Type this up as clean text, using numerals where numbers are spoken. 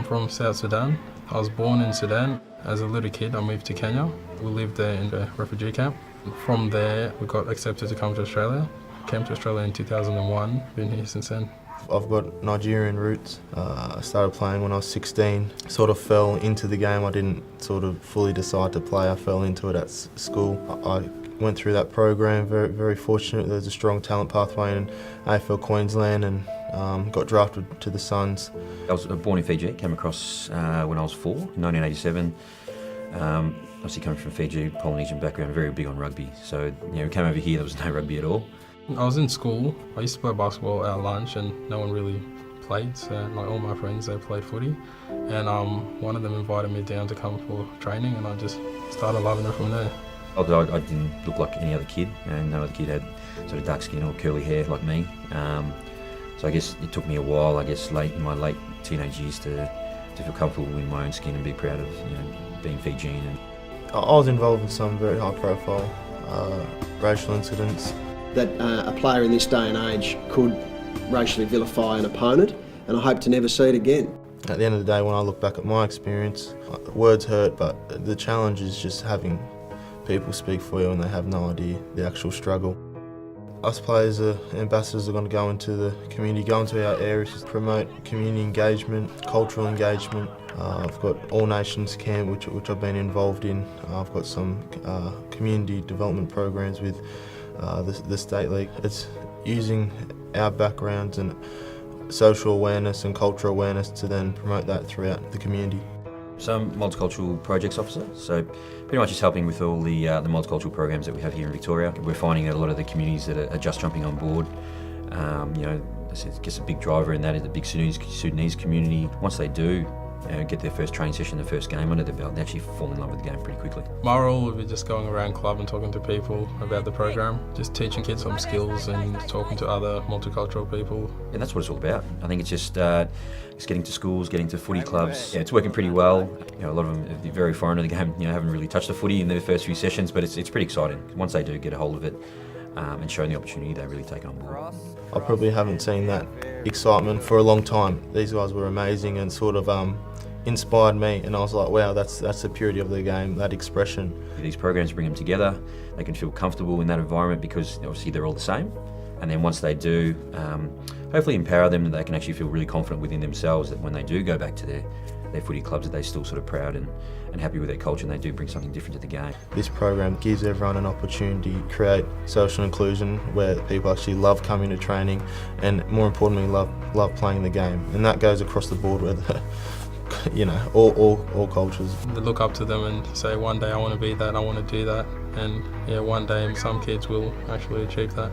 from South Sudan. I was born in Sudan. As a little kid, I moved to Kenya. We lived there in a refugee camp. From there, we got accepted to come to Australia. Came to Australia in 2001, been here since then. I've got Nigerian roots. I started playing when I was 16. Sort of fell into the game. I didn't sort of fully decide to play. I fell into it at school. I went through that program, very fortunate. There's a strong talent pathway in AFL Queensland and got drafted to the Suns. I was born in Fiji, came across when I was 4, in 1987. Obviously coming from Fiji, Polynesian background, very big on rugby. So, we came over here, there was no rugby at all. I was in school. I used to play basketball at lunch and no one really played. So like all my friends, they played footy. And one of them invited me down to come for training and I just started loving it from there. Although I didn't look like any other kid, and no other kid had sort of dark skin or curly hair like me. So I guess it took me a while, in my late teenage years to feel comfortable in my own skin and be proud of being Fijian. And I was involved in some very high profile racial incidents. That a player in this day and age could racially vilify an opponent, and I hope to never see it again. At the end of the day, when I look back at my experience, words hurt, but the challenge is just having people speak for you and they have no idea the actual struggle. Us players, ambassadors, are going to go into the community, go into our areas to promote community engagement, cultural engagement. I've got All Nations Camp, which I've been involved in. I've got some community development programs with the State League. It's using our backgrounds and social awareness and cultural awareness to then promote that throughout the community. So I'm Multicultural Projects Officer, so pretty much just helping with all the multicultural programs that we have here in Victoria. We're finding that a lot of the communities that are just jumping on board, I guess a big driver in that is the big Sudanese community. Once they do get their first training session, the first game under their belt, they actually fall in love with the game pretty quickly. My role would be just going around club and talking to people about the program, just teaching kids some skills and talking to other multicultural people. And that's what it's all about. I think it's just it's getting to schools, getting to footy clubs. Yeah, it's working pretty well. A lot of them are very foreign to the game, haven't really touched the footy in their first few sessions, but it's pretty exciting. Once they do get a hold of it and shown the opportunity, they really take it on board. I probably haven't seen that excitement for a long time. These guys were amazing and sort of inspired me, and I was like, wow, that's the purity of the game, that expression. These programs bring them together. They can feel comfortable in that environment because obviously they're all the same. And then once they do, hopefully empower them that they can actually feel really confident within themselves that when they do go back to their footy clubs that they're still sort of proud and happy with their culture and they do bring something different to the game. This program gives everyone an opportunity to create social inclusion where people actually love coming to training and more importantly love playing the game. And that goes across the board with all cultures. They look up to them and say, one day I want to be that, I want to do that. And one day some kids will actually achieve that.